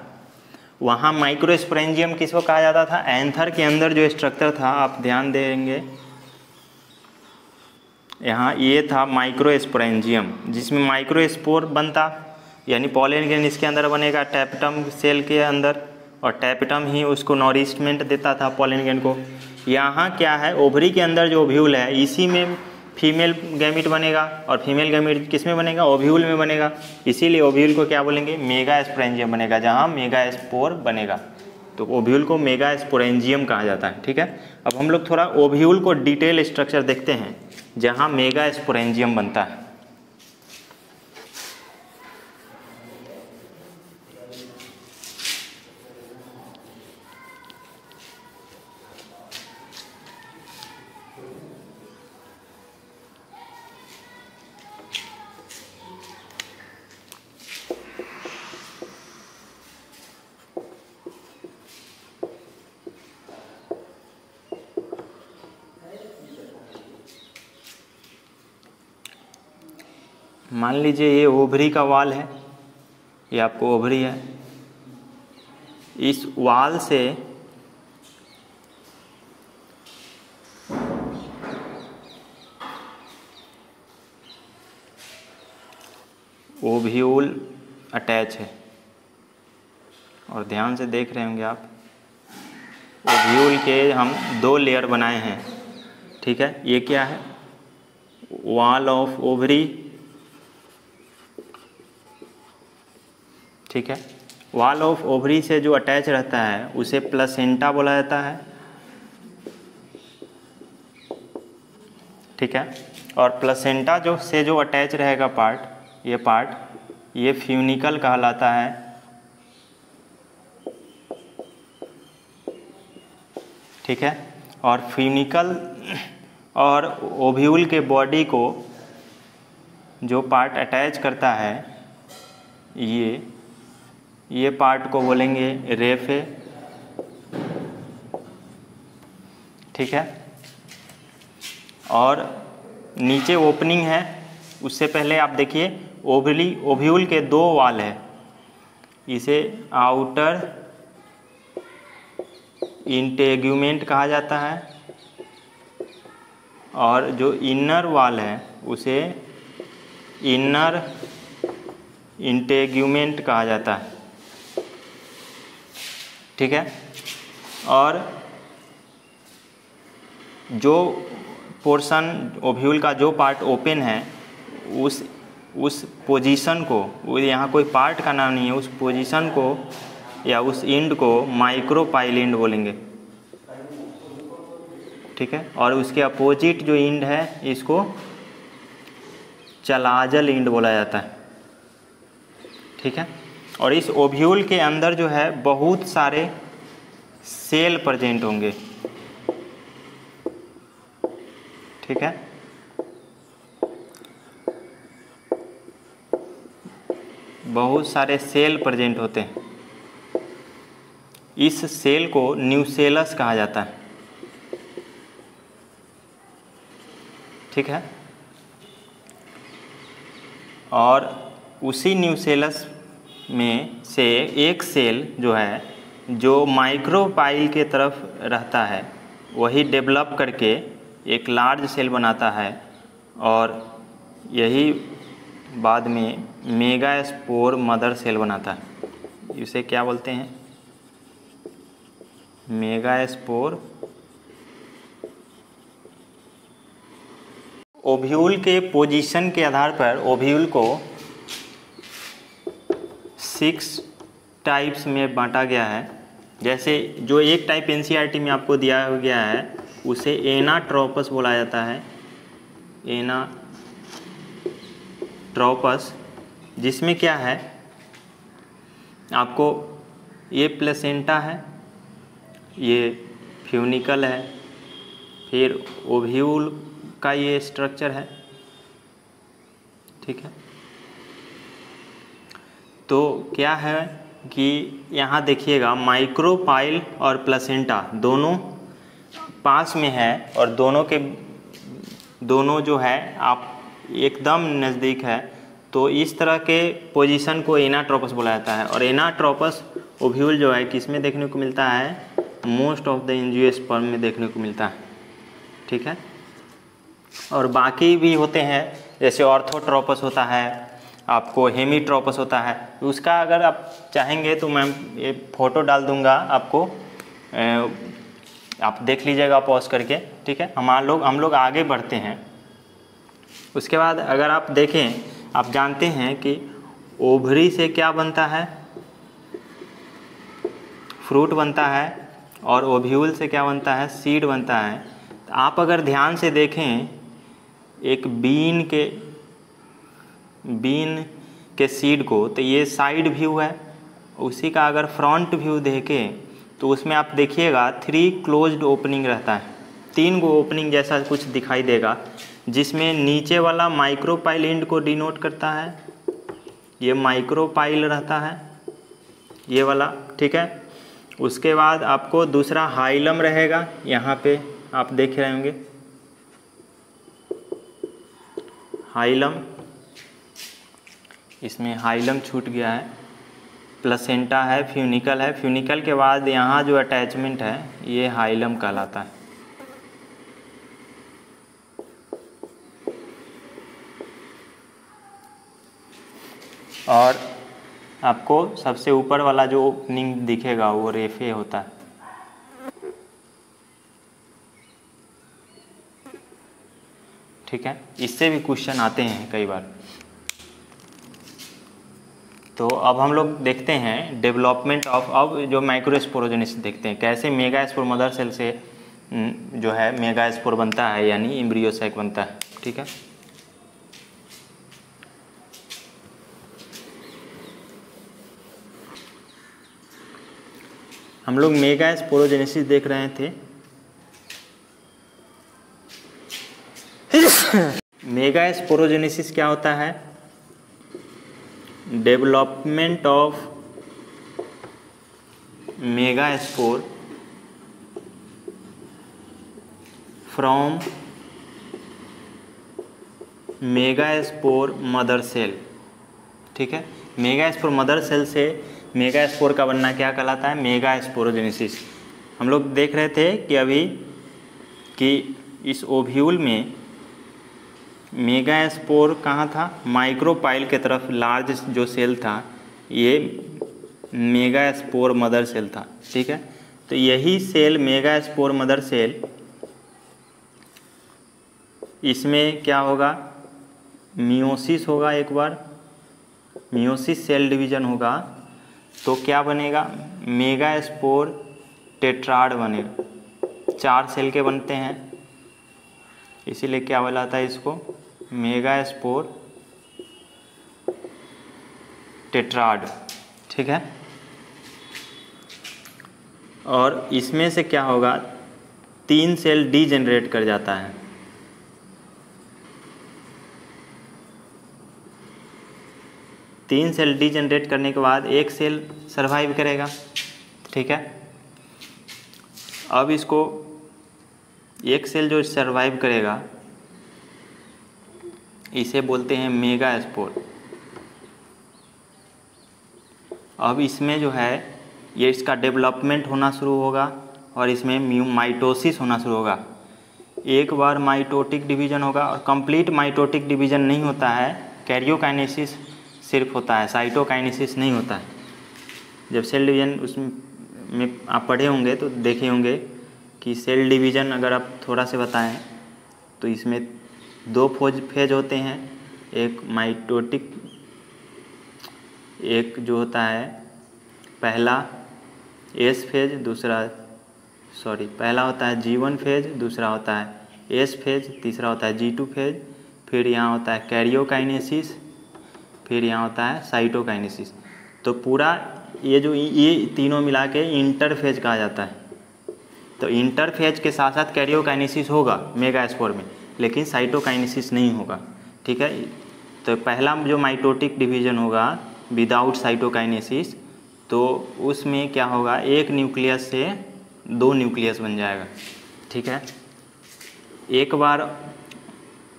वहाँ माइक्रो स्पोरेंजियम किसको कहा जाता था, एंथर के अंदर जो स्ट्रक्चर था, आप ध्यान देंगे यहाँ ये था माइक्रो स्पोरेंजियम, जिसमें माइक्रो स्पोर बनता, यानी पॉलन ग्रेन इसके अंदर बनेगा टैपेटम सेल के अंदर, और टैपेटम ही उसको नॉरिशमेंट देता था पॉलन ग्रेन को। यहाँ क्या है, ओवरी के अंदर जो ओव्यूल है इसी में फीमेल गैमीट बनेगा, और फीमेल गैमीट किस में बनेगा, ओव्यूल में बनेगा। इसीलिए ओव्यूल को क्या बोलेंगे, मेगा स्पोरेंजियम बनेगा, जहाँ मेगा स्पोर बनेगा। तो ओव्यूल को मेगा स्पोरेंजियम कहा जाता है, ठीक है। अब हम लोग थोड़ा ओव्यूल को डिटेल स्ट्रक्चर देखते हैं जहाँ मेगा स्पोरेंजियम बनता है। मान लीजिए ये ओवरी का वाल है, ये आपको ओवरी है, इस वाल से ओव्यूल अटैच है। और ध्यान से देख रहे होंगे आप, ओव्यूल के हम दो लेयर बनाए हैं, ठीक है। ये क्या है, वॉल ऑफ ओवरी, ठीक है। वॉल ऑफ ओवरी से जो अटैच रहता है उसे प्लेसेंटा बोला जाता है, ठीक है। और प्लेसेंटा जो से जो अटैच रहेगा पार्ट, ये फ्यूनिकल कहलाता है, ठीक है। और फ्यूनिकल और ओव्यूल के बॉडी को जो पार्ट अटैच करता है ये पार्ट को बोलेंगे रेफे, ठीक है। और नीचे ओपनिंग है, उससे पहले आप देखिए ओव्यूल के दो वाल है, इसे आउटर इंटेग्यूमेंट कहा जाता है, और जो इनर वाल है उसे इनर इंटेग्यूमेंट कहा जाता है, ठीक है। और जो पोर्शन ओव्यूल का जो पार्ट ओपन है उस पोजीशन को, वो यहाँ कोई पार्ट का नाम नहीं है, उस पोजीशन को या उस इंड को माइक्रोपाइल इंड बोलेंगे, ठीक है। और उसके अपोजिट जो इंड है इसको चलाजल इंड बोला जाता है, ठीक है। और इस ओव्यूल के अंदर जो है बहुत सारे सेल प्रेजेंट होंगे, ठीक है। बहुत सारे सेल प्रेजेंट होते हैं। इस सेल को न्यूसेलस कहा जाता है, ठीक है। और उसी न्यूसेलस में से एक सेल जो है जो माइक्रोपाइल के तरफ रहता है वही डेवलप करके एक लार्ज सेल बनाता है और यही बाद में मेगास्पोर मदर सेल बनाता है। इसे क्या बोलते हैं? मेगास्पोर। ओव्यूल के पोजीशन के आधार पर ओव्यूल को 6 टाइप्स में बांटा गया है। जैसे जो एक टाइप एनसीईआरटी में आपको दिया गया है उसे एनाट्रोपस बोला जाता है, एनाट्रोपस, जिसमें क्या है आपको ये प्लेसेंटा है, ये फ्यूनिकल है, फिर ओव्यूल का ये स्ट्रक्चर है, ठीक है। तो क्या है कि यहाँ देखिएगा माइक्रोपाइल और प्लेसेंटा दोनों पास में है और दोनों जो है आप एकदम नज़दीक है, तो इस तरह के पोजीशन को एनाट्रोपस बोला जाता है। और एनाट्रोपस ओव्यूल जो है किसमें देखने को मिलता है? मोस्ट ऑफ द एंजियोस्पर्म में देखने को मिलता है, ठीक है। और बाकी भी होते हैं, जैसे ऑर्थोट्रोपस होता है, आपको हेमीट्रोपस होता है। उसका अगर आप चाहेंगे तो मैं ये फ़ोटो डाल दूंगा आपको, आप देख लीजिएगा पॉज करके, ठीक है। हम लोग आगे बढ़ते हैं। उसके बाद अगर आप देखें, आप जानते हैं कि ओवरी से क्या बनता है? फ्रूट बनता है, और ओव्यूल से क्या बनता है? सीड बनता है। तो आप अगर ध्यान से देखें एक बीन के सीड को, तो ये साइड व्यू है। उसी का अगर फ्रंट व्यू देखें तो उसमें आप देखिएगा 3 क्लोज्ड ओपनिंग रहता है, 3 गो ओपनिंग जैसा कुछ दिखाई देगा, जिसमें नीचे वाला माइक्रोपाइल एंड को डिनोट करता है, ये माइक्रोपाइल रहता है ये वाला, ठीक है। उसके बाद आपको दूसरा हाइलम रहेगा, यहाँ पे आप देख रहे होंगे हाइलम, इसमें हाइलम छूट गया है। प्लेसेंटा है, फ्यूनिकल है, फ्यूनिकल के बाद यहाँ जो अटैचमेंट है ये हाइलम कहलाता है। और आपको सबसे ऊपर वाला जो ओपनिंग दिखेगा वो रेफे होता है, ठीक है। इससे भी क्वेश्चन आते हैं कई बार। तो अब हम लोग देखते हैं डेवलपमेंट ऑफ, अब जो माइक्रोस्पोरोजेनेसिस देखते हैं, कैसे मेगास्पोर मदर सेल से जो है मेगास्पोर बनता है, यानी एम्ब्रियो सैक बनता है, ठीक है। हम लोग मेगास्पोरोजेनेसिस देख रहे थे। मेगास्पोरोजेनेसिस क्या होता है? Development of megaspore from megaspore mother cell, ठीक है। मेगास्पोर मदर सेल से मेगास्पोर का बनना क्या कहलाता है? मेगास्पोरोजेनेसिस। हम लोग देख रहे थे कि अभी कि इस ओव्यूल में मेगास्पोर कहाँ था? माइक्रोपाइल के तरफ लार्ज जो सेल था ये मेगास्पोर मदर सेल था, ठीक है। तो यही सेल मेगास्पोर मदर सेल इसमें क्या होगा, मियोसिस होगा, एक बार मियोसिस सेल डिवीजन होगा तो क्या बनेगा, मेगास्पोर टेट्राड बनेगा। 4 सेल के बनते हैं, इसीलिए क्या बोलाता है इसको, मेगास्पोर टेट्राड। ठीक है, और इसमें से क्या होगा, 3 सेल डीजेनरेट कर जाता है। तीन सेल डीजेनरेट करने के बाद एक सेल सर्वाइव करेगा। ठीक है, अब इसको एक सेल जो सर्वाइव करेगा इसे बोलते हैं मेगास्पोर। अब इसमें जो है ये इसका डेवलपमेंट होना शुरू होगा और इसमें माइटोसिस होना शुरू होगा। एक बार माइटोटिक डिवीजन होगा और कंप्लीट माइटोटिक डिवीजन नहीं होता है, कैरियोकाइनेसिस सिर्फ होता है, साइटोकाइनेसिस नहीं होता है। जब सेल डिवीजन उसमें आप पढ़े होंगे तो देखे होंगे कि सेल डिवीजन अगर आप थोड़ा से बताएं तो इसमें 2 फेज होते हैं, एक माइटोटिक, एक जो होता है पहला एस फेज, पहला होता है G1 फेज, दूसरा होता है एस फेज, तीसरा होता है G2 फेज, फिर यहाँ होता है कैरियोकाइनेसिस, फिर यहाँ होता है साइटोकाइनेसिस। तो पूरा ये तीनों मिला के इंटरफेज कहा जाता है। तो इंटरफेज के साथ साथ कैरियोकाइनेसिस होगा मेगास्पोर में, लेकिन साइटोकाइनेसिस नहीं होगा। ठीक है, तो पहला जो माइटोटिक डिवीजन होगा विदाउट साइटोकाइनेसिस, तो उसमें क्या होगा, एक न्यूक्लियस से 2 न्यूक्लियस बन जाएगा। ठीक है, एक बार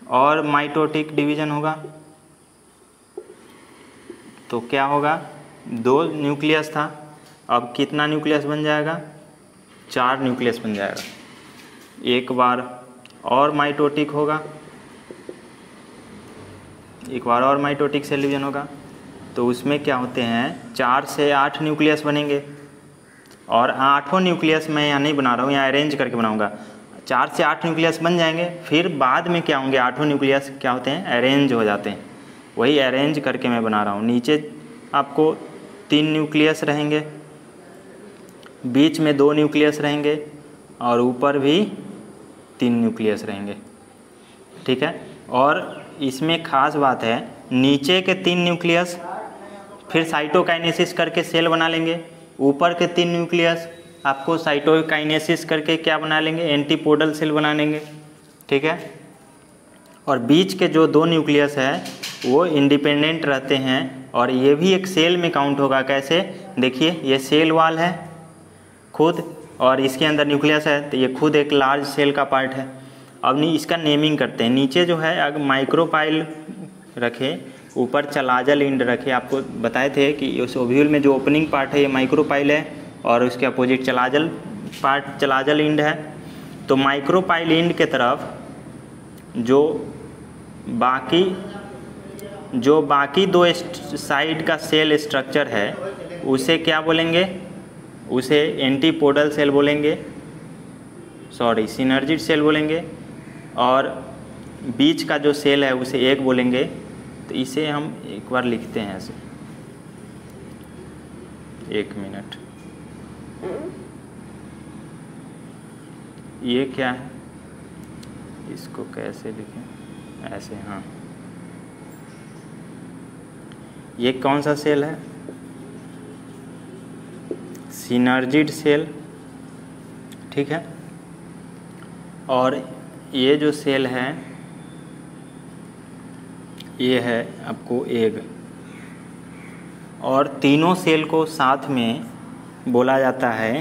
और माइटोटिक डिवीजन होगा तो क्या होगा, 2 न्यूक्लियस था, अब कितना न्यूक्लियस बन जाएगा, 4 न्यूक्लियस बन जाएगा। एक बार और माइटोटिक होगा, एक बार और माइटोटिक सेल डिवीजन होगा तो उसमें क्या होते हैं, 4 से 8 न्यूक्लियस बनेंगे। और 8 न्यूक्लियस मैं यहाँ नहीं बना रहा हूँ, यहाँ अरेंज करके बनाऊँगा। 4 से 8 न्यूक्लियस बन जाएंगे, फिर बाद में क्या होंगे, 8 न्यूक्लियस क्या होते हैं, अरेंज हो जाते हैं। वही अरेंज करके मैं बना रहा हूँ। नीचे आपको 3 न्यूक्लियस रहेंगे, बीच में 2 न्यूक्लियस रहेंगे और ऊपर भी 3 न्यूक्लियस रहेंगे। ठीक है, और इसमें ख़ास बात है, नीचे के 3 न्यूक्लियस फिर साइटोकाइनेसिस करके सेल बना लेंगे, ऊपर के 3 न्यूक्लियस आपको साइटोकाइनेसिस करके क्या बना लेंगे, एंटीपोडल सेल बना लेंगे। ठीक है, और बीच के जो 2 न्यूक्लियस है वो इंडिपेंडेंट रहते हैं और ये भी एक सेल में काउंट होगा। कैसे, देखिए ये सेल वाल है खुद और इसके अंदर न्यूक्लियस है, तो ये खुद एक लार्ज सेल का पार्ट है। अब इसका नेमिंग करते हैं। नीचे जो है अगर माइक्रोपाइल रखे, ऊपर चलाजल इंड रखे। आपको बताए थे कि उस ओव्यूल में जो ओपनिंग पार्ट है ये माइक्रोपाइल है और उसके opposite chalazal part, chalazal end है। तो माइक्रोपाइल इंड के तरफ जो बाकी 2 साइड का सेल स्ट्रक्चर है उसे क्या बोलेंगे, उसे एंटीपोडल सेल बोलेंगे, सिनर्जिड सेल बोलेंगे। और बीच का जो सेल है उसे एक बोलेंगे। तो इसे हम एक बार लिखते हैं ऐसे, 1 मिनट। ये क्या है, इसको कैसे लिखें, ऐसे, हाँ। ये कौन सा सेल है, सिनर्जिड सेल। ठीक है, और ये जो सेल है ये है आपको एग। और तीनों सेल को साथ में बोला जाता है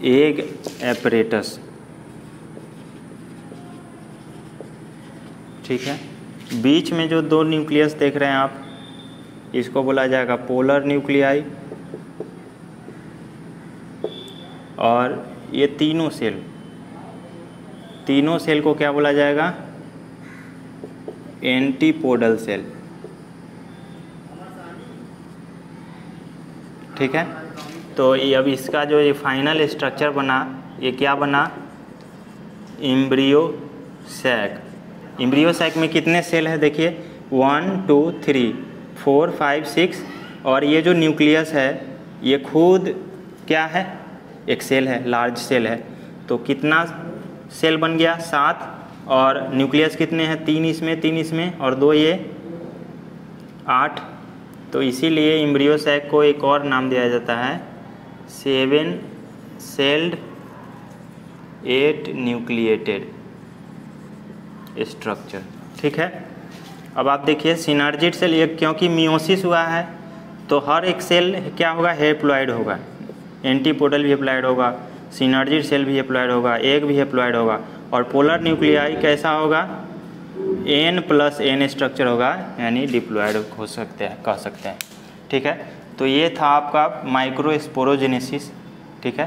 एग एपरेटस। ठीक है, बीच में जो 2 न्यूक्लियस देख रहे हैं आप, इसको बोला जाएगा पोलर न्यूक्लियाई। और ये तीनों सेल को क्या बोला जाएगा, एंटीपोडल सेल। ठीक है, तो ये अब इसका जो ये फाइनल स्ट्रक्चर बना, ये क्या बना, एम्ब्रियो सैक। एम्ब्रियो सैक में कितने सेल है देखिए, 1 2 3 4 5 6, और ये जो न्यूक्लियस है ये खुद क्या है, एक सेल है, लार्ज सेल है। तो कितना सेल बन गया, 7, और न्यूक्लियस कितने हैं, 3 इसमें 3 इसमें और 2 ये 8। तो इसीलिए एम्ब्रियो सैक को एक और नाम दिया जाता है 7 सेल्ड 8 न्यूक्लिएटेड स्ट्रक्चर। ठीक है। अब आप देखिए सिनर्जिड सेल, ये क्योंकि मियोसिस हुआ है तो हर एक सेल क्या होगा, हैप्लॉइड होगा, एंटीपोडल भी हैप्लॉइड होगा, सिनर्जिड सेल भी हैप्लॉइड होगा, एग भी हैप्लॉइड होगा, और पोलर न्यूक्लियाई कैसा होगा, N+N स्ट्रक्चर होगा, यानी डिप्लॉइड हो सकते हैं, कह सकते हैं। ठीक है। तो ये था आपका माइक्रोस्पोरोजेनेसिस। ठीक है।